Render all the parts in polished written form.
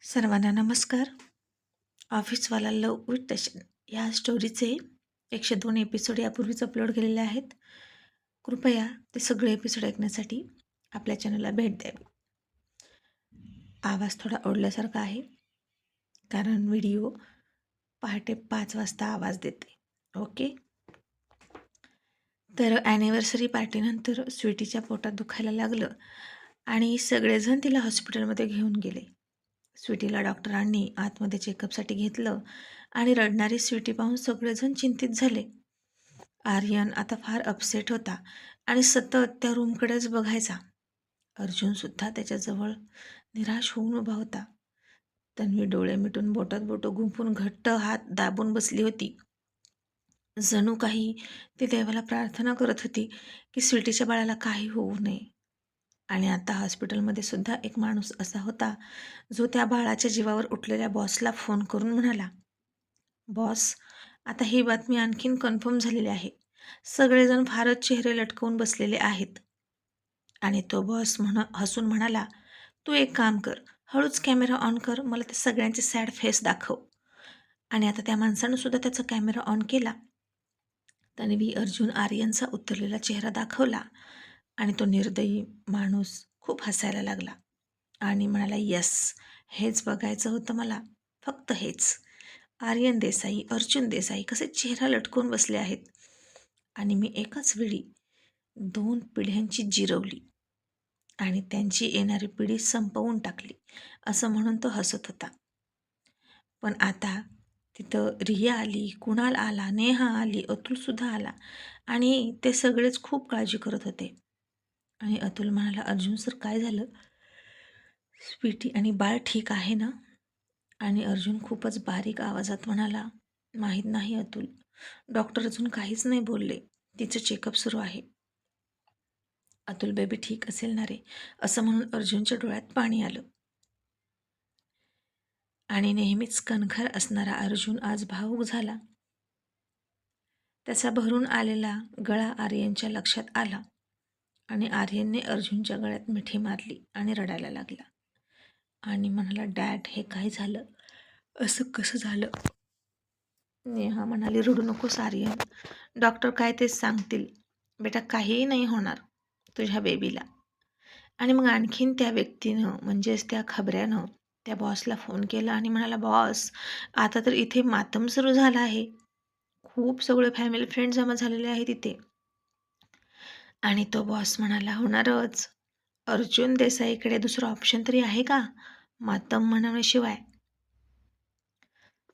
सर्वांना नमस्कार. ऑफिसवाला लव विथ टशन या स्टोरीचे 102 एपिसोड यापूर्वीच अपलोड केलेले आहेत. कृपया ते सगळे एपिसोड ऐकण्यासाठी आपल्या चॅनलला भेट द्यावी. आवाज थोडा ओढल्यासारखा आहे कारण व्हिडिओ पहाटे 5 वाजता आवाज देते. ओके. तर ॲनिव्हर्सरी पार्टीनंतर स्वीटीच्या पोटात दुखायला लागलं आणि सगळेजण तिला हॉस्पिटलमध्ये घेऊन गेले. स्वीटीला डॉक्टरांनी आतमध्ये चेकअपसाठी घेतलं आणि रडणारी स्वीटी पाहून सगळेजण चिंतित झाले. आर्यन आता फार अपसेट होता आणि सतत त्या रूमकडेच बघायचा. अर्जुनसुद्धा त्याच्याजवळ निराश होऊन उभा होता. तन्वी डोळे मिटून बोटात बोटं गुंफून घट्ट हात दाबून बसली होती. जणू काही ती देवाला प्रार्थना करत होती की स्वीटीच्या बाळाला काही होऊ नये. आणि आता हॉस्पिटलमध्ये सुद्धा एक माणूस असा होता जो त्या बाळाच्या जीवावर उठलेल्या बॉसला फोन करून म्हणाला, बॉस, आता ही बातमी आणखीन कन्फर्म झालेली आहे. सगळेजण फारच चेहरे लटकवून बसलेले आहेत. आणि तो बॉस हसून म्हणाला, तू एक काम कर, हळूच कॅमेरा ऑन कर, मला ते सगळ्यांचे सॅड फेस दाखव. आणि आता त्या माणसानं सुद्धा त्याचा कॅमेरा ऑन केला. तन्वी अर्जुन आर्यनचा उतरलेला चेहरा दाखवला आणि तो निर्दयी माणूस खूप हसायला लागला आणि म्हणाला, यस, हेच बघायचं होतं मला, फक्त हेच. आर्यन देसाई, अर्जुन देसाई कसे चेहरा लटकवून बसले आहेत आणि मी एकाच वेळी 2 पिढ्यांची जिरवली आणि त्यांची येणारी पिढी संपवून टाकली, असं म्हणून तो हसत होता. पण आता तिथं रिया आली, कुणाल आला, नेहा आली, अतुलसुद्धा आला आणि ते सगळेच खूप काळजी करत होते. आणि अतुल म्हणाला, अर्जुन सर, काय झालं? स्वीटी आणि बाळ ठीक आहे ना? आणि अर्जुन खूपच बारीक आवाजात म्हणाला, माहीत नाही अतुल, डॉक्टर अजून काहीच नाही बोलले, तिचं चेकअप सुरू आहे. अतुल, बेबी ठीक असेल ना रे? असं म्हणून अर्जुनच्या डोळ्यात पाणी आलं. आणि नेहमीच कणखर असणारा अर्जुन आज भावूक झाला. त्याचा भरून आलेला गळा आर्यनच्या लक्षात आला आणि आर्यनने अर्जुनच्या गळ्यात मिठी मारली आणि रडायला लागला आणि म्हणाला, डॅड, हे काय झालं? असं कसं झालं? नेहा म्हणाली, रडू नकोस आर्यन, डॉक्टर काय तेच सांगतील. बेटा, काहीही नाही होणार तुझ्या बेबीला. आणि मग आणखीन त्या व्यक्तीनं, म्हणजेच त्या खबऱ्यानं त्या बॉसला फोन केला आणि म्हणाला, बॉस, आता तर इथे मातम सुरू झाला आहे. खूप सगळे फॅमिली फ्रेंड जमा झालेले आहे तिथे. आणि तो बॉस म्हणाला, होणारच. अर्जुन देसाईकडे दुसरं ऑप्शन तरी आहे का मातम म्हणण्याशिवाय?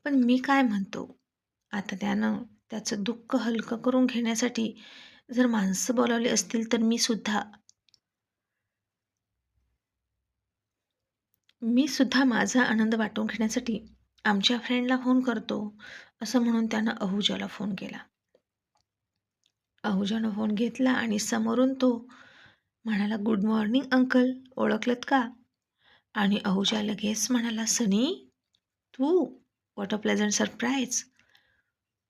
पण मी काय म्हणतो, आता त्यानं त्याचं दुःख हलकं करून घेण्यासाठी जर माणसं बोलावली असतील तर मी सुद्धा माझा आनंद वाटून घेण्यासाठी आमच्या फ्रेंडला फोन करतो, असं म्हणून त्यानं अहुजाला फोन केला. अहुजानं फोन घेतला आणि समोरून तो म्हणाला, गुड मॉर्निंग अंकल, ओळखलत का? आणि अहुजा लगेच म्हणाला, सनी, तू? What a pleasant surprise.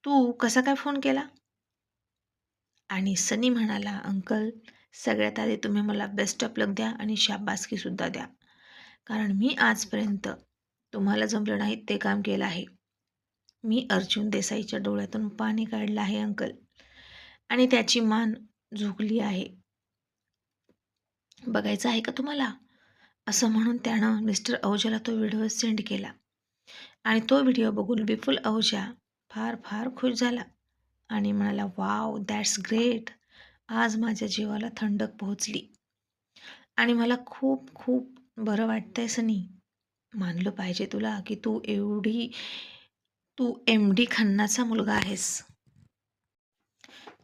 तू कसा काय फोन केला? आणि सनी म्हणाला, अंकल, सगळ्यात आधी तुम्ही मला बेस्ट ऑफ लक द्या आणि शाबासकीसुद्धा द्या, कारण मी आजपर्यंत तुम्हाला जमलं नाही ते काम केलं आहे. मी अर्जुन देसाईच्या डोळ्यातून पाणी काढलं आहे अंकल, आणि त्याची मान झुकली आहे. बघायचं आहे का तुम्हाला? असं म्हणून त्यानं मिस्टर अहुजाला तो व्हिडिओ सेंड केला आणि तो व्हिडिओ बघून विपुल अहुजा फार फार खुश झाला आणि म्हणाला, वाव, दॅट्स ग्रेट. आज माझ्या जीवाला थंडक पोहोचली आणि मला खूप खूप बरं वाटतंय सनी. मानलं पाहिजे तुला की तू MD खन्नाचा मुलगा आहेस.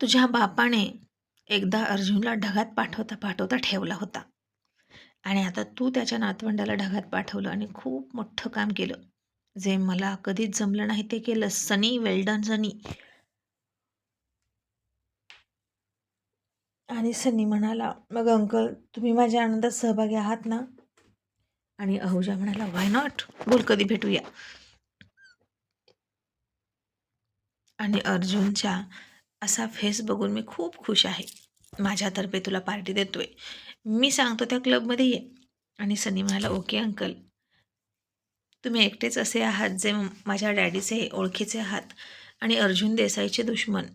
तुझ्या बापाने एकदा अर्जुनला ढगात पाठवता पाठवता ठेवला होता आणि आता तू त्याच्या नातवंडाला ढगात पाठवलं आणि खूप मोठं काम केलं, जे मला कधीच जमलं नाही ते केलं सनी. वेल डन सनी. आणि सनी म्हणाला, मग अंकल, तुम्ही माझ्या आनंदात सहभागी आहात ना? आणि अहुजा म्हणाला, व्हाय नॉट, बोल, कधी भेटूया. आणि अर्जुनच्या असा फेस बघून मी खूप खुश आहे. माझ्यातर्फे तुला पार्टी देतोय, मी सांगतो त्या क्लबमध्ये ये. आणि सनी म्हणाला, ओके अंकल. तुम्ही एकटेच असे आहात जे माझ्या डॅडीचे ओळखीचे आहात आणि अर्जुन देसाईचे दुश्मन,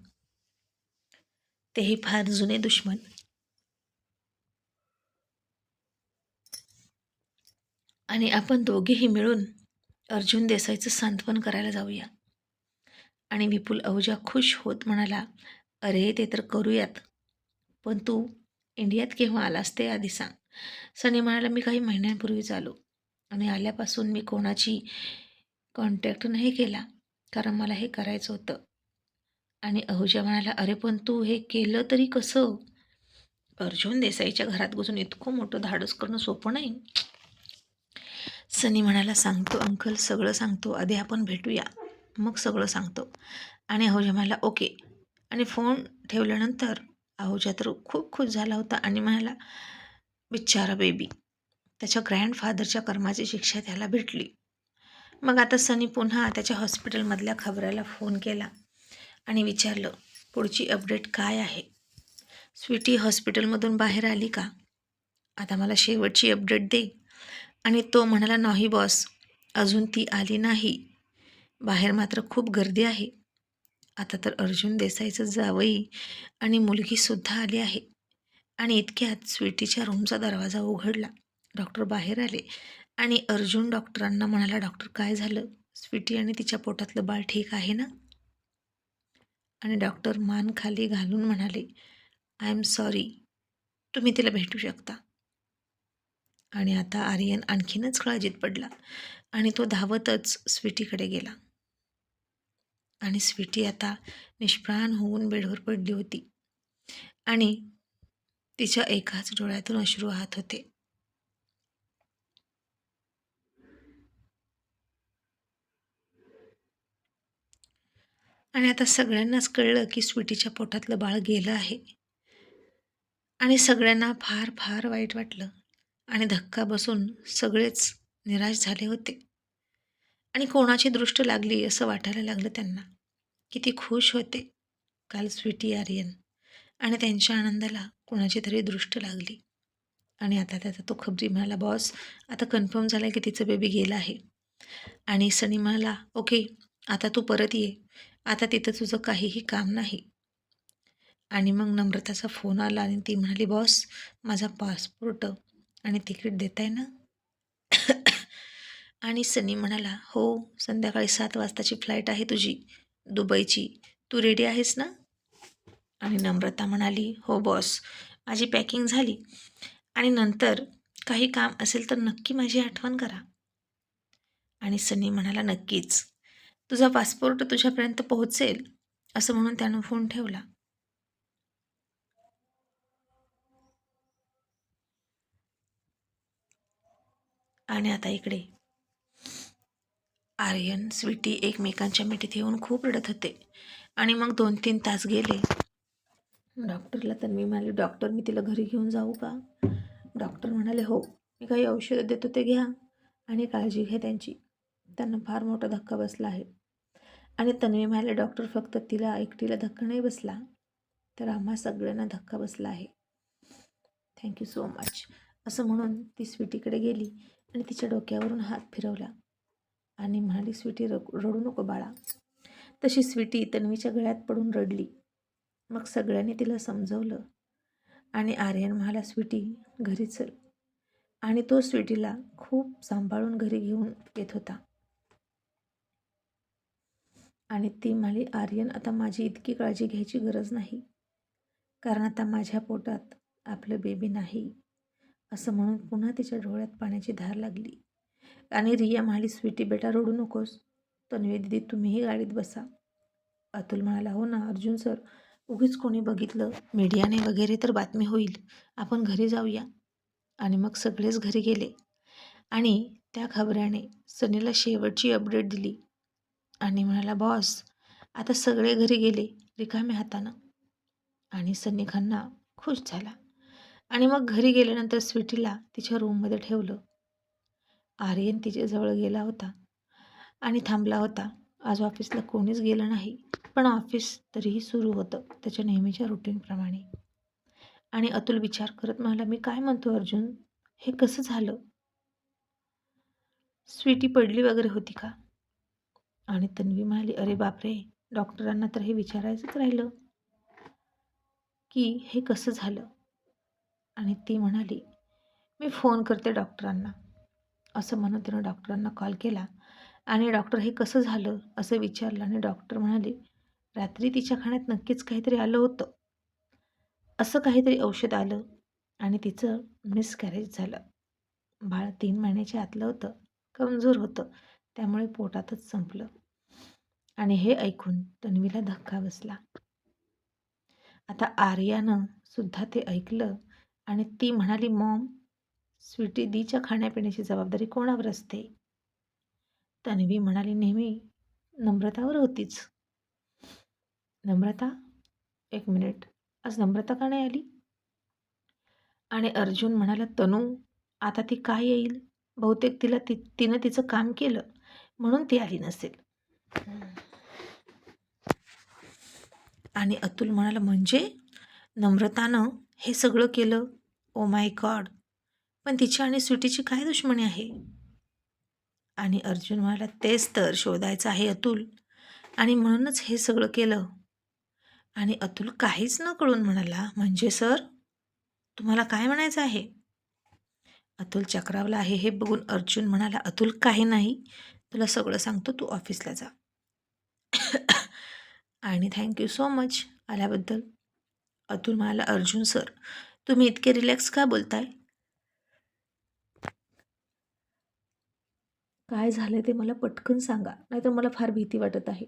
तेही फार जुने दुश्मन. आणि आपण दोघेही मिळून अर्जुन देसाईचं सांत्वन करायला जाऊया. आणि विपुल अहुजा खुश होत म्हणाला, अरे ते तर करूयात, पण तू इंडियात केव्हा आलास ते आधी सांग. सनी म्हणाला, मी काही महिन्यांपूर्वीच आलो आणि आल्यापासून मी कोणाची कॉन्टॅक्ट नाही केला, कारण मला हे करायचं होतं. आणि अहुजा म्हणाला, अरे पण तू हे केलं तरी कसं? अर्जुन देसाईच्या घरात घुसून इतकं मोठं धाडस करणं सोपं नाही. सनी म्हणाला, सांगतो अंकल, सगळं सांगतो, आधी आपण भेटूया, मग सगळं सांगतो. आणि अहुजा म्हणाला, ओके. आणि फोन ठेवल्यानंतर अहुजा तर खूप खुश झाला होता आणि म्हणाला, बिचारा बेबी, त्याच्या ग्रँडफादरच्या कर्माची शिक्षा त्याला भेटली. मग आता सनी पुन्हा त्याच्या हॉस्पिटलमधल्या खबऱ्याला फोन केला आणि विचारलं, पुढची अपडेट काय आहे? स्वीटी हॉस्पिटलमधून बाहेर आली का? आता मला शेवटची अपडेट दे. आणि तो म्हणाला, नाही बॉस, अजून ती आली नाही. बाहेर मात्र खूप गर्दी आहे. आता तर अर्जुन देसाईचं जावई आणि मुलगीसुद्धा आली आहे. आणि इतक्यात स्वीटीच्या रूमचा दरवाजा उघडला. डॉक्टर बाहेर आले आणि अर्जुन डॉक्टरांना म्हणाला, डॉक्टर काय झालं? स्वीटी आणि तिच्या पोटातलं बाळ ठीक आहे ना? आणि डॉक्टर मान खाली घालून म्हणाले, आय एम सॉरी, तुम्ही तिला भेटू शकता. आणि आता आर्यन आणखीनच काळजीत पडला आणि तो धावतच स्वीटीकडे गेला. आणि स्वीटी आता निष्प्राण होऊन बेडवर पडली होती आणि तिच्या एकाच डोळ्यातून अश्रू वाहत होते. आणि आता सगळ्यांनाच कळलं की स्वीटीच्या पोटातलं बाळ गेलं आहे. आणि सगळ्यांना फार फार वाईट वाटलं आणि धक्का बसून सगळेच निराश झाले होते. आणि कोणाची दृष्ट लागली असं वाटायला लागलं त्यांना. किती खुश होते काल स्वीटी आर्यन आणि त्यांच्या आनंदाला कोणाची तरी दृष्ट लागली. आणि आता त्याचा तो खबरी म्हणाला, बॉस, आता कन्फर्म झालं की तिचं बेबी गेलं आहे. आणि सनी म्हणाला, ओके, आता तू परत ये, आता तिथं तुझं काहीही काम नाही. आणि मग नम्रताचा फोन आला आणि ती म्हणाली, बॉस, माझा पासपोर्ट आणि तिकीट देताय ना? आणि सनी म्हणाला, हो, संध्याकाळी 7 वाजताची फ्लाईट आहे तुझी दुबईची, तू रेडी आहेस ना? आणि नम्रता म्हणाली, हो बॉस, माझी पॅकिंग झाली आणि नंतर काही काम असेल तर नक्की माझी आठवण करा. आणि सनी म्हणाला, नक्कीच, तुझा पासपोर्ट तुझ्यापर्यंत पोहोचेल, असं म्हणून त्यानं फोन ठेवला. आणि आता इकडे आर्यन स्वीटी एकमेकांच्या मिठीत येऊन खूप रडत होते. आणि मग 2-3 तास गेले. डॉक्टरला तर मी म्हणाले, डॉक्टर, मी तिला घरी घेऊन जाऊ का? डॉक्टर म्हणाले, हो, मी काही औषधं देतो ते घ्या आणि काळजी घ्या त्यांची, त्यांना फार मोठा धक्का बसला आहे. आणि तन्वी म्हणाले, डॉक्टर, फक्त तिला एकटीला धक्का नाही बसला, तर आम्हा सगळ्यांना धक्का बसला आहे. थँक्यू सो मच, असं म्हणून ती स्वीटीकडे गेली आणि तिच्या डोक्यावरून हात फिरवला आणि म्हणाली, स्वीटी, रडू नको बाळा. तशी स्वीटी तन्वीच्या गळ्यात पडून रडली. मग सगळ्यांनी तिला समजवलं आणि आर्यन म्हणाला, स्वीटी, घरी चल. आणि तो स्वीटीला खूप सांभाळून घरी घेऊन येत होता. आणि ती म्हणाली, आर्यन, आता माझी इतकी काळजी घ्यायची गरज नाही, कारण आता माझ्या पोटात आपलं बेबी नाही. असं म्हणून पुन्हा तिच्या डोळ्यात पाण्याची धार लागली. आणि रिया म्हणाली, स्वीटी बेटा, रडू नकोस. तन्वी दिदी, तुम्हीही गाडीत बसा. अतुल म्हणाला, हो ना अर्जुन सर, उगीच कोणी बघितलं, मीडियाने वगैरे तर बातमी होईल, आपण घरी जाऊया. आणि मग सगळेच घरी गेले आणि त्या खबऱ्याने सनीला शेवटची अपडेट दिली आणि म्हणाला, बॉस, आता सगळे घरी गेले रिकाम्या हातानं. आणि सनी खन्ना खुश झाला. आणि मग घरी गेल्यानंतर स्वीटीला तिच्या रूममध्ये ठेवलं. आर्यन तिच्याजवळ गेला होता आणि थांबला होता. आज ऑफिसला कोणीच गेलं नाही, पण ऑफिस तरीही सुरू होतं त्याच्या नेहमीच्या रुटीनप्रमाणे. आणि अतुल विचार करत म्हणाला, मी काय म्हणतो अर्जुन, हे कसं झालं? स्वीटी पडली वगैरे होती का? आणि तन्वी म्हणाली, अरे बापरे, डॉक्टरांना तर हे विचारायचंच राहिलं की हे कसं झालं. आणि ती म्हणाली, मी फोन करते डॉक्टरांना. असं म्हणून तिनं डॉक्टरांना कॉल केला आणि डॉक्टर हे कसं झालं असं विचारलं आणि डॉक्टर म्हणाले, रात्री तिच्या खाण्यात नक्कीच काहीतरी आलं होतं. असं काहीतरी औषध आलं आणि तिचं मिसकॅरेज झालं. बाळ 3 महिन्याच्या आतलं होतं, कमजोर होतं, त्यामुळे पोटातच संपलं. आणि हे ऐकून तन्वीला धक्का बसला. आता आर्यानं सुद्धा ते ऐकलं आणि ती म्हणाली, मॉम, स्वीटी दीच्या खाण्यापिण्याची जबाबदारी कोणावर असते? तन्वी म्हणाली, नेहमी नम्रतावर होतीच. नम्रता? एक मिनिट, आज नम्रता का नाही आली? आणि अर्जुन म्हणाला, तनू, आता ती का येईल? बहुतेक तिनं तिचं काम केलं म्हणून ती आली नसेल. आणि अतुल म्हणाला, म्हणजे नम्रतानं हे सगळं केलं? ओ माय गॉड, पण तिची आणि स्वीटीची काय दुश्मनी आहे? आणि अर्जुन म्हणाला, तेच तर शोधायचं आहे अतुल, आणि म्हणूनच हे सगळं केलं. आणि अतुल काहीच न कळून म्हणाला, म्हणजे सर, तुम्हाला काय म्हणायचं आहे? अतुल चक्रावला आहे हे बघून अर्जुन म्हणाला, अतुल काही नाही, तुला सगळं सांगतो, तू ऑफिसला जा. आणि थँक्यू सो मच आल्याबद्दल. अतुल म्हणाला, अर्जुन सर, तुम्ही इतके रिलॅक्स का बोलताय? काय झालं ते मला पटकन सांगा, नाहीतर मला फार भीती वाटत आहे.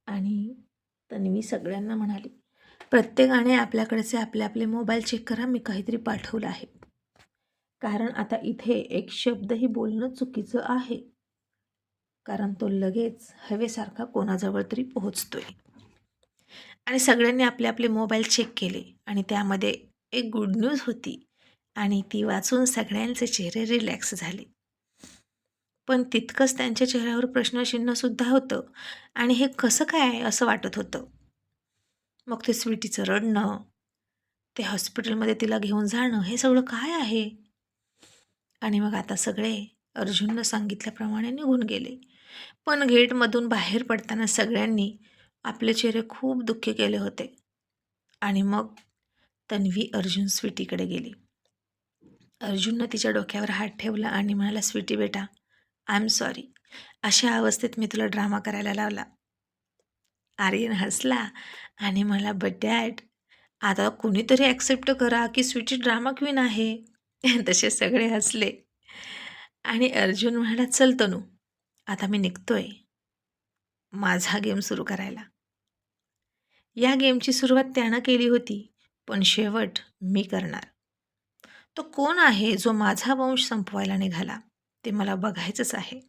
आणि तन्वी सगळ्यांना म्हणाली, प्रत्येकाने आपल्याकडचे आपले आपले मोबाईल चेक करा, मी काहीतरी पाठवलं आहे. कारण आता इथे एक शब्दही बोलणं चुकीचं आहे, कारण तो लगेच हवेसारखा कोणाजवळ तरी पोहोचतोय. आणि सगळ्यांनी आपले आपले मोबाईल चेक केले आणि त्यामध्ये एक गुड न्यूज होती आणि ती वाचून सगळ्यांचे चेहरे रिलॅक्स झाले. पण तितकंच त्यांच्या चेहऱ्यावर प्रश्नचिन्हसुद्धा होतं आणि हे कसं काय असं वाटत होतं. मग ते स्वीटीचं रडणं, ते हॉस्पिटलमध्ये तिला घेऊन जाणं, हे सगळं काय आहे? आणि मग आता सगळे अर्जुननं सांगितल्याप्रमाणे निघून गेले. पण गेटमधून बाहेर पडताना सगळ्यांनी आपले चेहरे खूप दुःखी केले होते. आणि मग तन्वी अर्जुन स्वीटीकडे गेली. अर्जुननं तिच्या डोक्यावर हात ठेवला आणि म्हणाला, स्वीटी बेटा, आय एम सॉरी, अशा अवस्थेत मी तुला ड्रामा करायला लावला. आर्यन हसला आणि मला, बट डॅड, आता कुणीतरी ॲक्सेप्ट करा की स्वीटी ड्रामा क्वीन आहे. तसे सगळे हसले. आणि अर्जुन म्हणाला, चल तनू, आता मी निघतोय माझा गेम सुरू करायला. या गेमची सुरुवात त्यानं केली होती, पण शेवट मी करणार. तो कोण आहे जो माझा वंश संपवायला निघाला, ते मला बघायचंच आहे.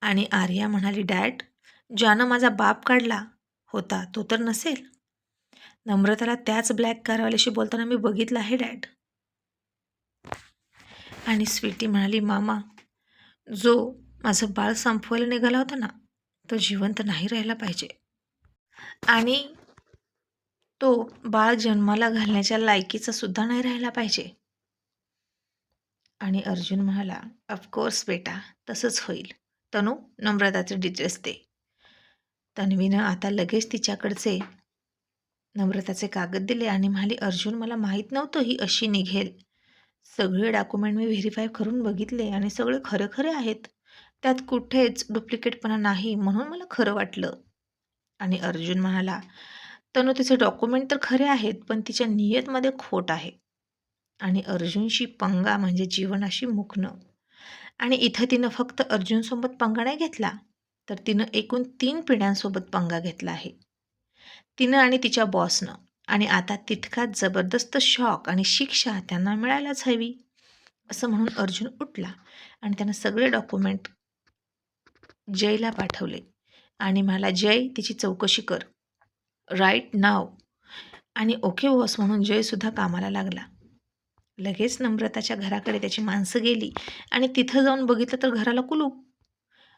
आणि आर्या म्हणाली, डॅड, ज्यानं माझा बाप काढला होता तो तर नसेल? नम्रताला त्याच ब्लॅक कारवाल्याशी बोलताना मी बघितलं आहे डॅड. आणि स्वीटी म्हणाली, मामा, जो माझं बाळ संपवायला निघाला होता ना, तो जिवंत नाही राहायला पाहिजे आणि तो बाळ जन्माला घालण्याच्या लायकीचा सुद्धा नाही राहायला पाहिजे. आणि अर्जुन म्हणाला, ऑफकोर्स बेटा, तसंच होईल. तनू, नम्रताचे डिटेल्स दे. तन्वीनं आता लगेच तिच्याकडचे नम्रताचे कागद दिले आणि म्हणाली, अर्जुन, मला माहीत नव्हतं ही अशी निघेल. सगळे डॉक्युमेंट मी व्हेरीफाय करून बघितले आणि सगळे खरे खरे आहेत. त्यात कुठेच डुप्लिकेटपणा नाही, म्हणून मला खरं वाटलं. आणि अर्जुन म्हणाला, तनू, तिचे डॉक्युमेंट तर खरे आहेत, पण तिच्या नियतमध्ये खोट आहे. आणि अर्जुनशी पंगा म्हणजे जीवनाशी मुकणं. आणि इथं तिनं फक्त अर्जुनसोबत पंगा नाही घेतला, तर तिनं एकूण 3 पिढ्यांसोबत पंगा घेतला आहे. तिनं आणि तिच्या बॉसनं. आणि आता तितकाच जबरदस्त शॉक आणि शिक्षा त्यांना मिळायलाच हवी. असं म्हणून अर्जुन उठला आणि त्यानं सगळे डॉक्युमेंट जयला पाठवले आणि मला, जय, तिची चौकशी कर राईट नाव. आणि ओके बॉस म्हणून जयसुद्धा कामाला लागला. लगेच नम्रताच्या घराकडे त्याची माणसं गेली आणि तिथं जाऊन बघितलं तर घराला कुलूप.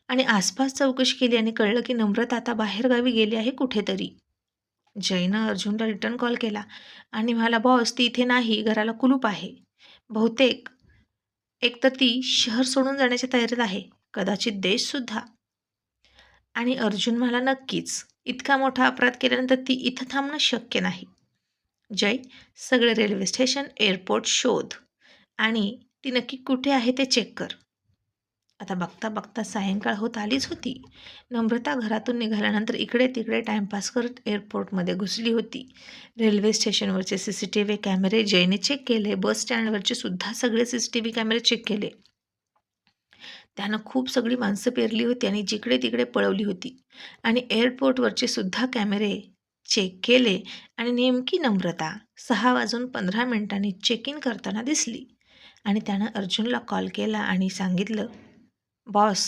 आणि आसपास चौकशी केली आणि कळलं की नम्रता आता बाहेरगावी गेली आहे कुठेतरी. जयनं अर्जुनला रिटर्न कॉल केला आणि म्हणाला, बॉस, ती इथे नाही, घराला कुलूप आहे. बहुतेक एक तर ती शहर सोडून जाण्याच्या तयारीत आहे, कदाचित देशसुद्धा. आणि अर्जुन म्हणाला, नक्कीच. इतका मोठा अपराध केल्यानंतर ती इथं थांबणं शक्य नाही. जय, सगळे रेल्वे स्टेशन, एअरपोर्ट शोध आणि ती नक्की कुठे आहे ते चेक कर. आता बघता बघता सायंकाळ होत आलीच होती. नम्रता घरातून निघाल्यानंतर इकडे तिकडे टाइमपास करत एअरपोर्टमध्ये घुसली होती. रेल्वे स्टेशनवरचे CCTV कॅमेरे जयने चेक केले. बस स्टँडवरचे सुद्धा सगळे CCTV कॅमेरे चेक केले. त्यानं खूप सगळी माणसं पेरली होती आणि जिकडे तिकडे पळवली होती. आणि एअरपोर्टवरचे सुद्धा कॅमेरे चेक केले आणि नेमकी नम्रता 6:15 चेक इन करताना दिसली. आणि त्यानं अर्जुनला कॉल केला आणि सांगितलं, बॉस,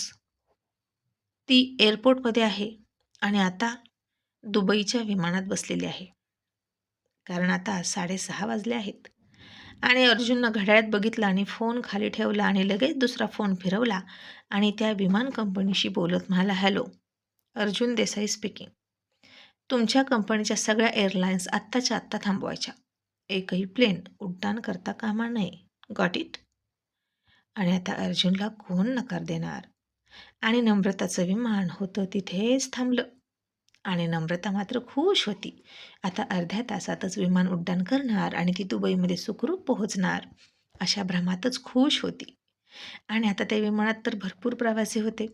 ती एअरपोर्टमध्ये आहे आणि आता दुबईच्या विमानात बसलेली आहे. कारण आता 6:30 वाजले आहेत. आणि अर्जुननं घड्याळात बघितलं आणि फोन खाली ठेवला आणि लगेच दुसरा फोन फिरवला आणि त्या विमान कंपनीशी बोलत म्हणाला, हॅलो, अर्जुन देसाई स्पीकिंग. तुमच्या कंपनीच्या सगळ्या एअरलाईन्स आत्ताच्या आत्ता थांबवायच्या. एकही प्लेन उड्डाण करता कामा नये. Got it? आणि आता अर्जुनला कोण नकार देणार? आणि नम्रताचं विमान होतं तिथेच थांबलं. आणि नम्रता मात्र खुश होती. आता अर्ध्या तासातच विमान उड्डाण करणार आणि ती दुबईमध्ये सुखरूप पोहोचणार, अशा भ्रमातच खुश होती. आणि आता त्या विमानात तर भरपूर प्रवासी होते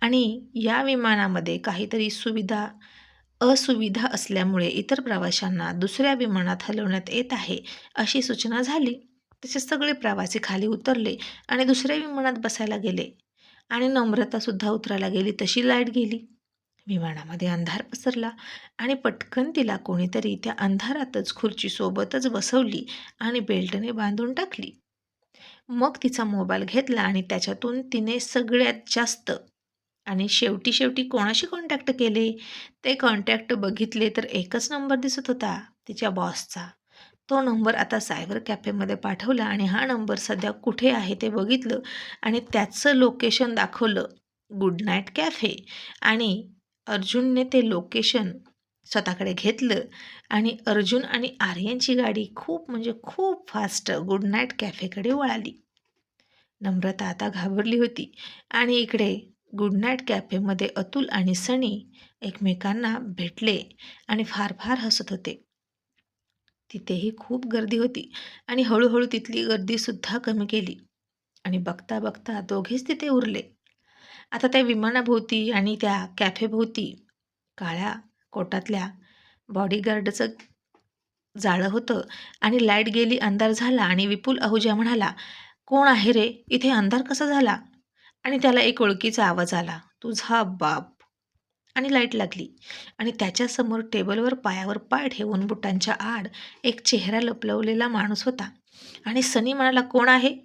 आणि या विमानामध्ये काहीतरी असुविधा असल्यामुळे इतर प्रवाशांना दुसऱ्या विमानात हलवण्यात येत आहे, अशी सूचना झाली. तसे सगळे प्रवासी खाली उतरले आणि दुसऱ्या विमानात बसायला गेले. आणि नम्रतासुद्धा उतरायला गेली तशी लाईट गेली. विमानामध्ये अंधार पसरला आणि पटकन तिला कोणीतरी त्या अंधारातच खुर्चीसोबतच बसवली आणि बेल्टने बांधून टाकली. मग तिचा मोबाईल घेतला आणि त्याच्यातून तिने सगळ्यात जास्त आणि शेवटी कोणाशी कॉन्टॅक्ट केले ते कॉन्टॅक्ट बघितले तर एकच नंबर दिसत होता, तिच्या बॉसचा. तो नंबर आता सायबर कॅफेमध्ये पाठवला आणि हा नंबर सध्या कुठे आहे ते बघितलं आणि त्याचं लोकेशन दाखवलं, गुड नाईट कॅफे. आणि अर्जुनने ते लोकेशन स्वतःकडे घेतलं आणि अर्जुन आणि आर्यनची गाडी खूप म्हणजे खूप फास्ट गुड नाईट कॅफेकडे वळाली. नम्रता आता घाबरली होती आणि इकडे गुड नाईट कॅफेमध्ये अतुल आणि सनी एकमेकांना भेटले आणि फार फार हसत होते. तिथेही खूप गर्दी होती आणि हळूहळू तिथली गर्दीसुद्धा कमी केली आणि बघता बघता दोघेच तिथे उरले. आता त्या विमानाभोवती आणि त्या कॅफेभोवती काळ्या कोटातल्या बॉडीगार्डचं जाळं होतं आणि लाईट गेली, अंधार झाला आणि विपुल आहुजा म्हणाला, कोण आहे रे? इथे अंधार कसा झाला? आणि त्याला एक ओळखीचा आवाज आला, तुझा बाप. आणि लाईट लागली आणि त्याच्यासमोर टेबलवर पायावर पाय ठेवून बुटांच्या आड एक चेहरा लपलवलेला माणूस होता. आणि सनी म्हणाला, कोण आहे?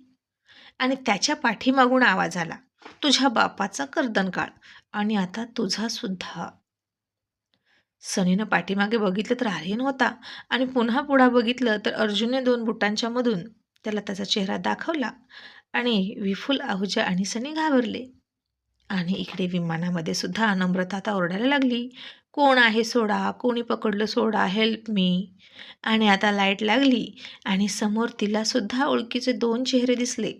आणि त्याच्या पाठीमागून आवाज आला, तुझ्या बापाचा कर्दनकाळ आणि आता तुझा सुद्धा. सनीनं पाठीमागे बघितलं तर आर्यन होता आणि पुन्हा पुढं बघितलं तर अर्जुनने 2 बुटांच्या मधून त्याला त्याचा चेहरा दाखवला. आणि विपुल आहुजा आणि सनी घाबरले. आणि इकडे विमानामध्ये सुद्धा नम्रता आता ओरडायला लागली, कोण आहे सोडा, कोणी पकडलं सोडा, हेल्प मी. आणि आता लाईट लागली आणि समोर तिला सुद्धा ओळखीचे 2 चेहरे दिसले.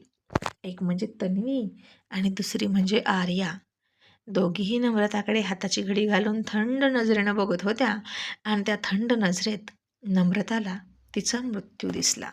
एक म्हणजे तन्वी आणि दुसरी म्हणजे आर्या. दोघीही नम्रताकडे हाताची घडी घालून थंड नजरेनं बघत होत्या आणि त्या थंड नजरेत नम्रताला तिचा मृत्यू दिसला.